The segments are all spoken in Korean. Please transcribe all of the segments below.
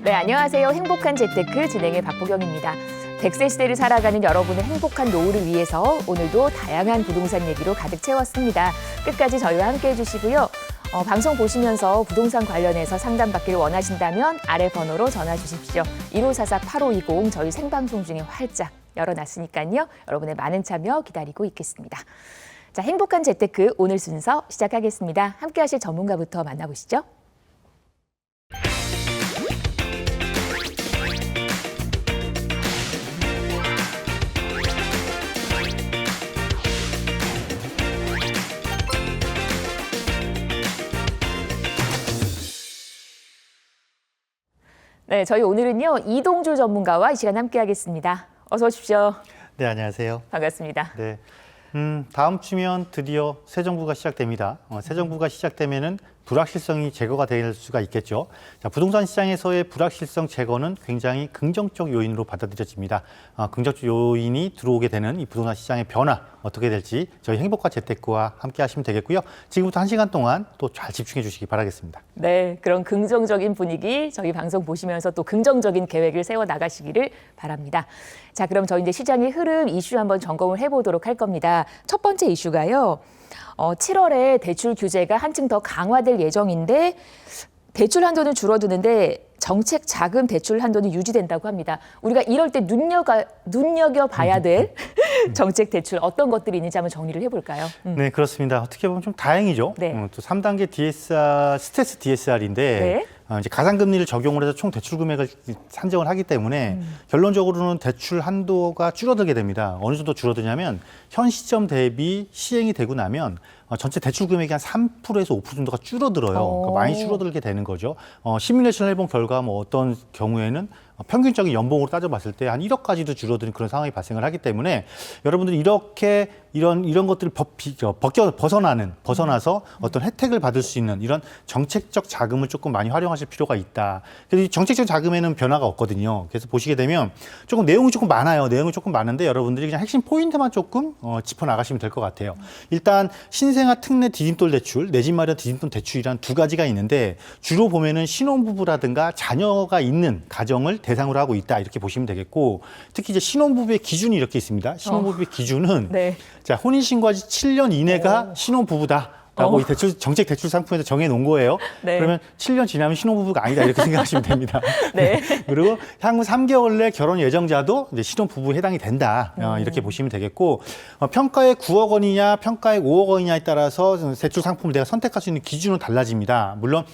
네, 안녕하세요. 행복한 재테크 진행의 박보경입니다. 100세 시대를 살아가는 여러분의 행복한 노후를 위해서 오늘도 다양한 부동산 얘기로 가득 채웠습니다. 끝까지 저희와 함께해 주시고요. 방송 보시면서 부동산 관련해서 상담받기를 원하신다면 아래 번호로 전화 주십시오. 1544-8520 저희 생방송 중에 활짝 열어놨으니까요. 여러분의 많은 참여 기다리고 있겠습니다. 자, 행복한 재테크 오늘 순서 시작하겠습니다. 함께 하실 전문가부터 만나보시죠. 네, 저희 오늘은요 이동주 전문가와 이 시간 함께하겠습니다. 어서 오십시오. 네, 안녕하세요. 반갑습니다. 네, 다음 주면 드디어 새 정부가 시작됩니다. 새 정부가 시작되면은 불확실성이 제거가 될 수가 있겠죠. 자, 부동산 시장에서의 불확실성 제거는 굉장히 긍정적 요인으로 받아들여집니다. 긍정적 요인이 들어오게 되는 이 부동산 시장의 변화 어떻게 될지 저희 행복과 재테크와 함께 하시면 되겠고요. 지금부터 1시간 동안 또 잘 집중해 주시기 바라겠습니다. 네, 그런 긍정적인 분위기 저희 방송 보시면서 또 긍정적인 계획을 세워 나가시기를 바랍니다. 자, 그럼 저희 이제 시장의 흐름 이슈 한번 점검을 해보도록 할 겁니다. 첫 번째 이슈가요. 7월에 대출 규제가 한층 더 강화될 예정인데 대출 한도는 줄어드는데 정책 자금 대출 한도는 유지된다고 합니다. 우리가 이럴 때 눈여겨봐야 될 정책 대출 어떤 것들이 있는지 한번 정리를 해볼까요? 네, 그렇습니다. 어떻게 보면 좀 다행이죠. 네. 또 3단계 DSR, 스트레스 DSR인데 네. 이제 가상금리를 적용을 해서 총 대출 금액을 산정을 하기 때문에 결론적으로는 대출 한도가 줄어들게 됩니다. 어느 정도 줄어드냐면 현 시점 대비 시행이 되고 나면 전체 대출 금액이 한 3%에서 5% 정도가 줄어들어요. 그러니까 많이 줄어들게 되는 거죠. 시뮬레이션을 해본 결과 뭐 어떤 경우에는 평균적인 연봉으로 따져봤을 때 한 1억까지도 줄어드는 그런 상황이 발생을 하기 때문에 여러분들이 이렇게 이런 것들을 벗어나서 어떤 혜택을 받을 수 있는 이런 정책적 자금을 조금 많이 활용하실 필요가 있다. 그래서 이 정책적 자금에는 변화가 없거든요. 그래서 보시게 되면 조금 내용이 조금 많아요. 내용이 조금 많은데 여러분들이 그냥 핵심 포인트만 조금 짚어 나가시면 될 것 같아요. 일단 신생아 특례 디딤돌 대출, 내 집 마련 디딤돌 대출이란 두 가지가 있는데 주로 보면은 신혼부부라든가 자녀가 있는 가정을 대상으로 하고 있다 이렇게 보시면 되겠고 특히 이제 신혼부부의 기준이 이렇게 있습니다. 신혼부부의 기준은 네. 자, 혼인신고하지 7년 이내가 신혼부부다. 라고 이 정책 대출 상품에서 정해놓은 거예요. 네. 그러면 7년 지나면 신혼부부가 아니다 이렇게 생각하시면 됩니다. 네. 그리고 향후 3개월 내 결혼 예정자도 이제 신혼부부에 해당이 된다 이렇게 보시면 되겠고 평가액 9억 원이냐 평가액 5억 원이냐에 따라서 대출 상품을 내가 선택할 수 있는 기준은 달라집니다. 물론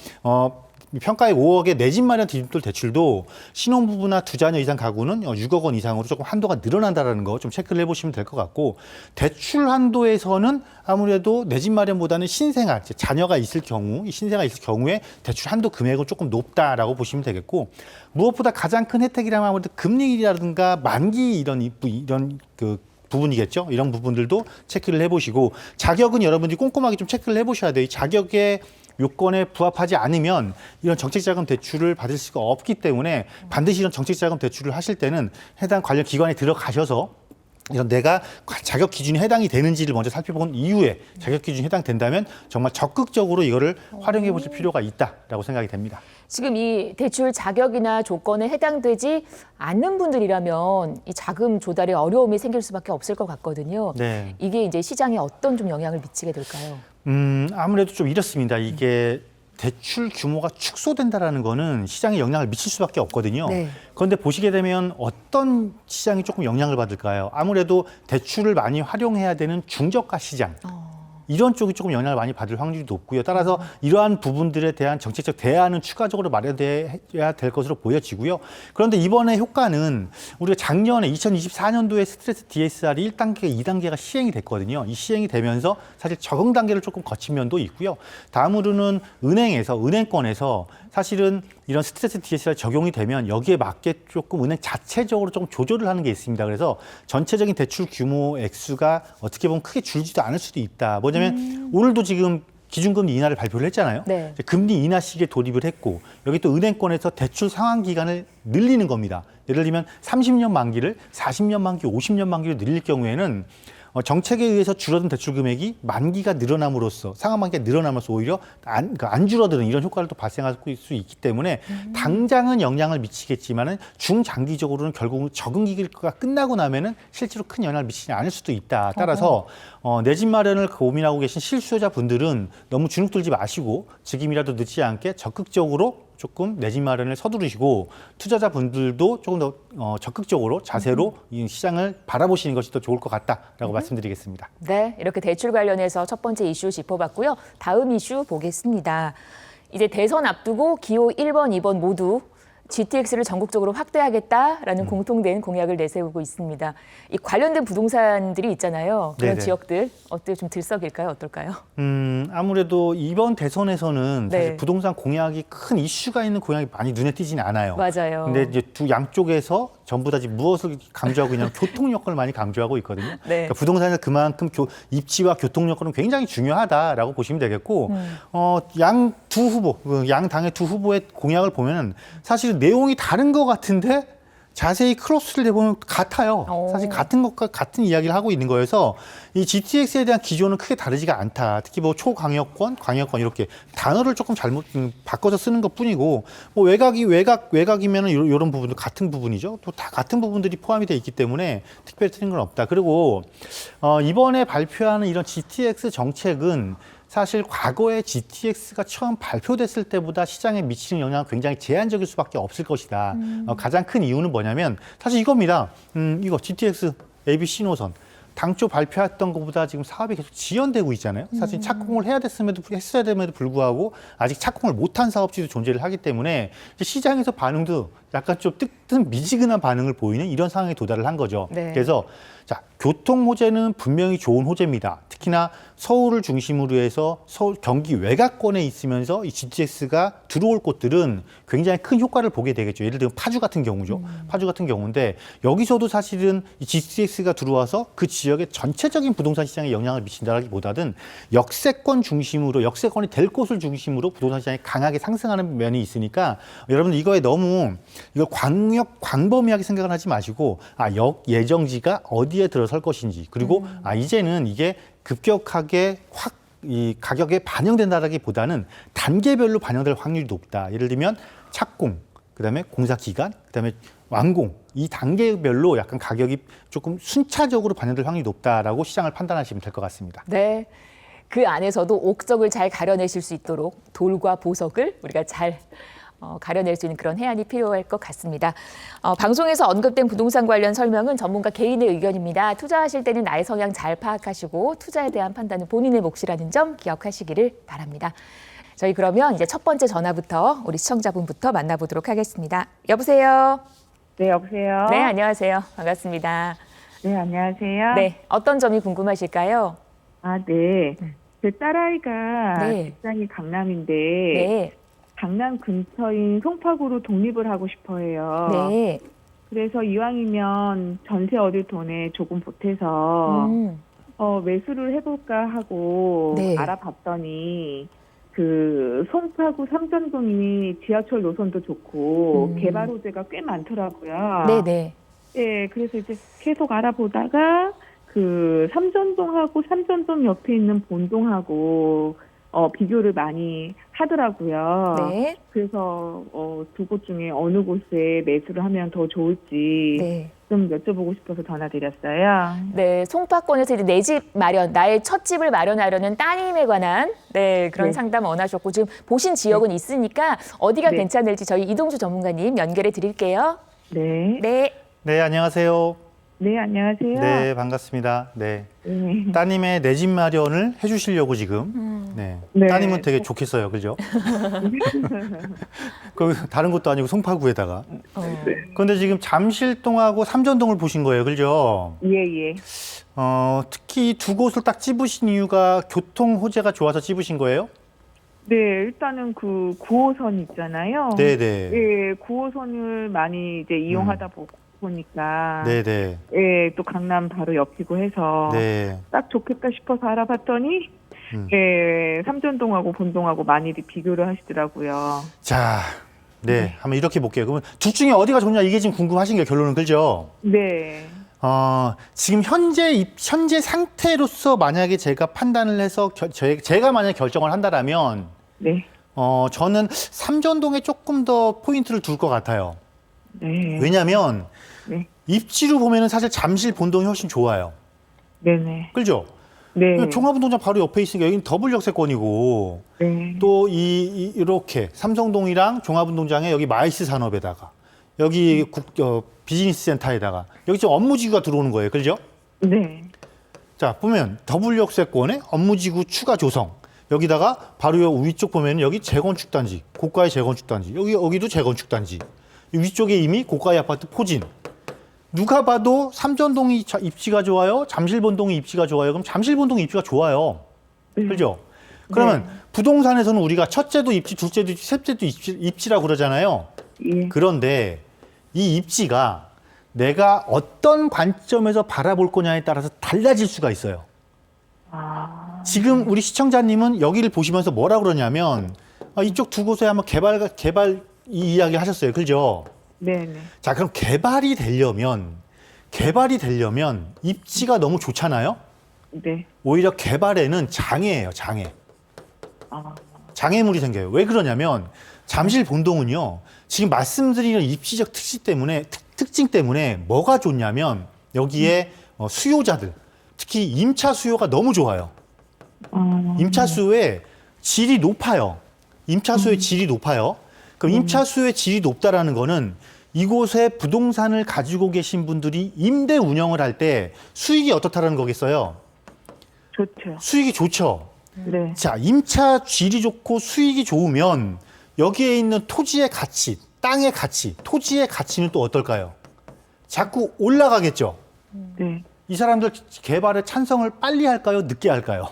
평가액 5억의 내 집 마련 디딤돌 대출도 신혼부부나 두 자녀 이상 가구는 6억 원 이상으로 조금 한도가 늘어난다는 거 좀 체크를 해보시면 될 것 같고 대출 한도에서는 아무래도 내 집 마련보다는 신생아, 자녀가 있을 경우, 신생아가 있을 경우에 대출 한도 금액은 조금 높다라고 보시면 되겠고 무엇보다 가장 큰 혜택이라면 아무래도 금리라든가 만기 이런 그 부분이겠죠. 이런 부분들도 체크를 해보시고 자격은 여러분들이 꼼꼼하게 좀 체크를 해보셔야 돼요. 이 자격의 요건에 부합하지 않으면 이런 정책자금 대출을 받을 수가 없기 때문에 반드시 이런 정책자금 대출을 하실 때는 해당 관련 기관에 들어가셔서 이런 내가 자격 기준이 해당이 되는지를 먼저 살펴본 이후에 자격 기준이 해당된다면 정말 적극적으로 이거를 활용해 보실 필요가 있다라고 생각이 됩니다. 지금 이 대출 자격이나 조건에 해당되지 않는 분들이라면 이 자금 조달에 어려움이 생길 수밖에 없을 것 같거든요. 네. 이게 이제 시장에 어떤 좀 영향을 미치게 될까요? 아무래도 좀 이렇습니다. 이게 대출 규모가 축소된다라는 거는 시장에 영향을 미칠 수밖에 없거든요. 네. 그런데 보시게 되면 어떤 시장이 조금 영향을 받을까요? 아무래도 대출을 많이 활용해야 되는 중저가 시장. 이런 쪽이 조금 영향을 많이 받을 확률이 높고요. 따라서 이러한 부분들에 대한 정책적 대안은 추가적으로 마련돼야 될 것으로 보여지고요. 그런데 이번에 효과는 우리가 작년에 2024년도에 스트레스 DSR이 1단계, 2단계가 시행이 됐거든요. 이 시행이 되면서 사실 적응 단계를 조금 거친 면도 있고요. 다음으로는 은행권에서 사실은 이런 스트레스 DSR 적용이 되면 여기에 맞게 조금 은행 자체적으로 조금 조절을 하는 게 있습니다. 그래서 전체적인 대출 규모 액수가 어떻게 보면 크게 줄지도 않을 수도 있다. 뭐냐면 오늘도 지금 기준금리 인하를 발표를 했잖아요. 네. 금리 인하 시기에 돌입을 했고 여기 또 은행권에서 대출 상환 기간을 늘리는 겁니다. 예를 들면 30년 만기를 40년 만기, 50년 만기로 늘릴 경우에는 정책에 의해서 줄어든 대출 금액이 만기가 늘어남으로써 상환 만기가 늘어남으로써 오히려 안 줄어드는 이런 효과를 또 발생할 수 있기 때문에 당장은 영향을 미치겠지만은 중장기적으로는 결국은 적응 기간가 끝나고 나면은 실제로 큰 영향을 미치지 않을 수도 있다. 따라서 내 집 마련을 고민하고 계신 실수요자 분들은 너무 주눅 들지 마시고 지금이라도 늦지 않게 적극적으로 조금 내 집 마련을 서두르시고 투자자 분들도 조금 더 적극적으로 자세로 이 시장을 바라보시는 것이 더 좋을 것 같다라고 말씀드리겠습니다. 네, 이렇게 대출 관련해서 첫 번째 이슈 짚어봤고요. 다음 이슈 보겠습니다. 이제 대선 앞두고 기호 1번, 2번 모두 GTX를 전국적으로 확대하겠다라는 공통된 공약을 내세우고 있습니다. 이 관련된 부동산들이 있잖아요. 그런 네네. 지역들 어때 좀 들썩일까요? 어떨까요? 아무래도 이번 대선에서는 네. 사실 부동산 공약이 큰 이슈가 있는 공약이 많이 눈에 띄지는 않아요. 맞아요. 근데 이제 두 양쪽에서 전부 다 지금 무엇을 강조하고 있냐면 교통 여건을 많이 강조하고 있거든요. 네. 그러니까 부동산에서 그만큼 입지와 교통 여건은 굉장히 중요하다라고 보시면 되겠고, 양 두 후보, 양 당의 두 후보의 공약을 보면은 사실은 내용이 다른 것 같은데 자세히 크로스를 해보면 같아요. 사실 같은 것과 같은 이야기를 하고 있는 거여서 이 GTX에 대한 기조는 크게 다르지가 않다. 특히 뭐 초강력권, 강력권 이렇게 단어를 조금 잘못 바꿔서 쓰는 것뿐이고 뭐 외곽이면은 이런 부분도 같은 부분이죠. 또 다 같은 부분들이 포함이 돼 있기 때문에 특별히 틀린 건 없다. 그리고 이번에 발표하는 이런 GTX 정책은 사실 과거에 GTX가 처음 발표됐을 때보다 시장에 미치는 영향은 굉장히 제한적일 수밖에 없을 것이다. 가장 큰 이유는 뭐냐면 사실 이겁니다. 이거 GTX ABC 노선. 당초 발표했던 것보다 지금 사업이 계속 지연되고 있잖아요. 사실 착공을 했어야 됨에도 불구하고 아직 착공을 못한 사업지도 존재를 하기 때문에 시장에서 반응도 약간 좀 미지근한 반응을 보이는 이런 상황에 도달을 한 거죠. 네. 그래서 자, 교통 호재는 분명히 좋은 호재입니다. 특히나 서울을 중심으로 해서 경기 외곽권에 있으면서 이 GTX가 들어올 곳들은 굉장히 큰 효과를 보게 되겠죠. 예를 들면 파주 같은 경우죠. 파주 같은 경우인데 여기서도 사실은 이 GTX가 들어와서 그 지역의 전체적인 부동산 시장에 영향을 미친다기보다는 역세권이 될 곳을 중심으로 부동산 시장이 강하게 상승하는 면이 있으니까 여러분들 이거에 너무 이걸 광범위하게 생각을 하지 마시고 역 예정지가 어디에 들어설 것인지 그리고 이제는 이게 급격하게 이 가격에 반영된다라기보다는 단계별로 반영될 확률이 높다. 예를 들면 착공, 그다음에 공사 기간, 그다음에 완공 이 단계별로 약간 가격이 조금 순차적으로 반영될 확률이 높다라고 시장을 판단하시면 될 것 같습니다. 네. 그 안에서도 옥적을 잘 가려내실 수 있도록 돌과 보석을 우리가 잘 가려낼 수 있는 그런 해안이 필요할 것 같습니다. 방송에서 언급된 부동산 관련 설명은 전문가 개인의 의견입니다. 투자하실 때는 나의 성향 잘 파악하시고 투자에 대한 판단은 본인의 몫이라는 점 기억하시기를 바랍니다. 저희 그러면 이제 첫 번째 전화부터 우리 시청자분부터 만나보도록 하겠습니다. 여보세요? 네, 여보세요? 네, 안녕하세요. 반갑습니다. 네, 안녕하세요? 네, 어떤 점이 궁금하실까요? 네. 제 딸아이가 네. 직장이 강남인데 네, 강남 근처인 송파구로 독립을 하고 싶어 해요. 네. 그래서 이왕이면 전세 얻을 돈에 조금 보태서 매수를 해볼까 하고 네. 알아봤더니 그 송파구 삼전동이 지하철 노선도 좋고 개발 호재가 꽤 많더라고요. 네, 네. 예, 그래서 이제 계속 알아보다가 그 삼전동 옆에 있는 본동하고 비교를 많이 하더라고요. 네. 그래서 두 곳 중에 어느 곳에 매수를 하면 더 좋을지 네. 좀 여쭤보고 싶어서 전화드렸어요. 네, 송파권에서 이제 내 집 마련, 나의 첫 집을 마련하려는 따님에 관한 그런 네. 상담 원하셨고 지금 보신 지역은 있으니까 어디가 네. 괜찮을지 저희 이동주 전문가님 연결해 드릴게요. 네. 네. 네, 안녕하세요. 네, 안녕하세요. 네, 반갑습니다. 네. 네. 따님의 내 집 마련을 해주시려고 지금. 네. 네. 따님은 되게 좋겠어요, 그죠? 그 다른 곳도 아니고 송파구에다가. 그런데 지금 잠실동하고 삼전동을 보신 거예요, 그죠? 예, 예. 특히 두 곳을 딱 찝으신 이유가 교통 호재가 좋아서 찝으신 거예요? 네, 일단은 그 9호선 있잖아요. 네네. 예, 9호선을 많이 이제 이용하다 보니까 네네. 예, 또 강남 바로 옆이고 해서 네. 딱 좋겠다 싶어서 알아봤더니 예, 삼전동하고 본동하고 많이들 비교를 하시더라고요. 자, 네. 한번 이렇게 볼게요. 그러면 둘 중에 어디가 좋냐 이게 지금 궁금하신 게 결론은 그죠? 네. 지금 현재 상태로서 만약에 제가 판단을 해서 제가 만약에 결정을 한다라면 네. 저는 삼전동에 조금 더 포인트를 둘 것 같아요. 네. 왜냐하면 네. 입지로 보면은 사실 잠실 본동이 훨씬 좋아요. 네네. 그죠? 네. 종합운동장 바로 옆에 있으니까 여기는 더블 역세권이고 네. 또 이렇게 삼성동이랑 종합운동장에 여기 마이스 산업에다가 여기 비즈니스 센터에다가 여기 지금 업무지구가 들어오는 거예요. 그죠? 네. 자, 보면 더블 역세권에 업무지구 추가 조성. 여기다가 바로 요 위쪽 보면 여기 재건축 단지, 고가의 재건축 단지. 여기도 재건축 단지. 위쪽에 이미 고가의 아파트 포진. 누가 봐도 삼전동이 입지가 좋아요? 잠실본동이 입지가 좋아요? 그럼 잠실본동이 입지가 좋아요. 그죠? 그러면 부동산에서는 우리가 첫째도 입지, 둘째도 입지, 셋째도 입지라고 그러잖아요. 예. 그런데 이 입지가 내가 어떤 관점에서 바라볼 거냐에 따라서 달라질 수가 있어요. 지금 우리 시청자님은 여기를 보시면서 뭐라 그러냐면 이쪽 두 곳에 한번 개발 이 이야기 하셨어요. 그죠? 네네. 자, 그럼 개발이 되려면 입지가 너무 좋잖아요? 네. 오히려 개발에는 장애예요, 장애. 아, 장애물이 생겨요. 왜 그러냐면 잠실 본동은요. 지금 말씀드리는 입지적 특징 때문에 뭐가 좋냐면 여기에 수요자들, 특히 임차 수요가 너무 좋아요. 임차 수요의 질이 높아요. 임차 수요의 질이 높아요. 그럼 임차 수요의 질이 높다라는 거는 이곳에 부동산을 가지고 계신 분들이 임대 운영을 할 때 수익이 어떻다라는 거겠어요? 좋죠. 수익이 좋죠. 네. 자, 임차 질이 좋고 수익이 좋으면 여기에 있는 토지의 가치, 땅의 가치, 토지의 가치는 또 어떨까요? 자꾸 올라가겠죠. 네. 이 사람들 개발에 찬성을 빨리 할까요? 늦게 할까요?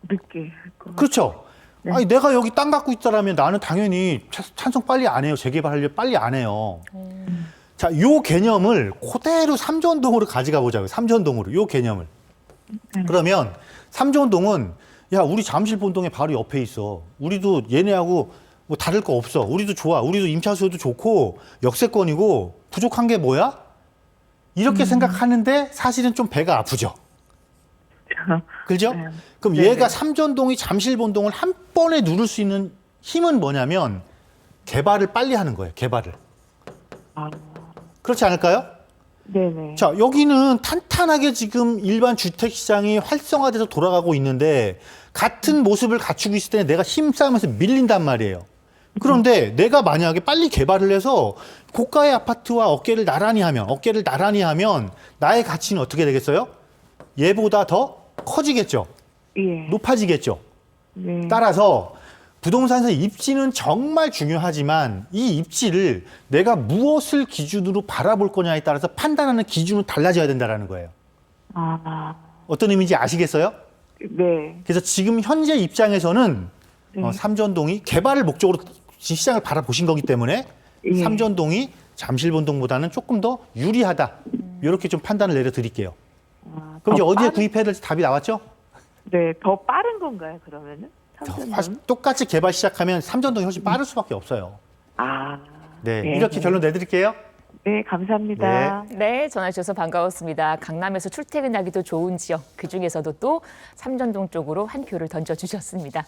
늦게 할 거. 그렇죠. 네. 아니, 내가 여기 땅 갖고 있다라면 나는 당연히 찬성 빨리 안 해요. 재개발하려면 빨리 안 해요. 자, 요 개념을 그대로 삼전동으로 가져가 보자고요. 삼전동으로, 요 개념을. 그러면 삼전동은 야, 우리 잠실본동에 바로 옆에 있어. 우리도 얘네하고 뭐 다를 거 없어. 우리도 좋아. 우리도 임차 수요도 좋고 역세권이고 부족한 게 뭐야? 이렇게 생각하는데 사실은 좀 배가 아프죠. 그죠? 네. 그럼 네네. 얘가 삼전동이 잠실본동을 한 번에 누를 수 있는 힘은 뭐냐면 개발을 빨리 하는 거예요. 개발을. 아, 그렇지 않을까요? 네네. 자, 여기는 탄탄하게 지금 일반 주택 시장이 활성화돼서 돌아가고 있는데 같은 모습을 갖추고 있을 때 내가 힘싸움에서 밀린단 말이에요. 그런데 내가 만약에 빨리 개발을 해서 고가의 아파트와 어깨를 나란히 하면 나의 가치는 어떻게 되겠어요? 얘보다 더 커지겠죠. 예. 높아지겠죠. 네. 따라서 부동산에서 입지는 정말 중요하지만 이 입지를 내가 무엇을 기준으로 바라볼 거냐에 따라서 판단하는 기준은 달라져야 된다는 거예요. 아, 어떤 의미인지 아시겠어요? 네. 그래서 지금 현재 입장에서는 네. 삼전동이 개발을 목적으로 시장을 바라보신 거기 때문에 예. 삼전동이 잠실본동보다는 조금 더 유리하다. 이렇게 좀 판단을 내려드릴게요. 그럼 이제 더 어디에 빠른- 구입해야 될지 답이 나왔죠? 네. 더 빠른 건가요, 그러면은? 삼전동? 똑같이 개발 시작하면 삼전동이 훨씬 빠를 수밖에 없어요. 아, 네, 네. 이렇게 결론 내드릴게요. 네, 감사합니다. 네, 전화 주셔서 반가웠습니다. 강남에서 출퇴근하기도 좋은 지역, 그중에서도 또 삼전동 쪽으로 한 표를 던져주셨습니다.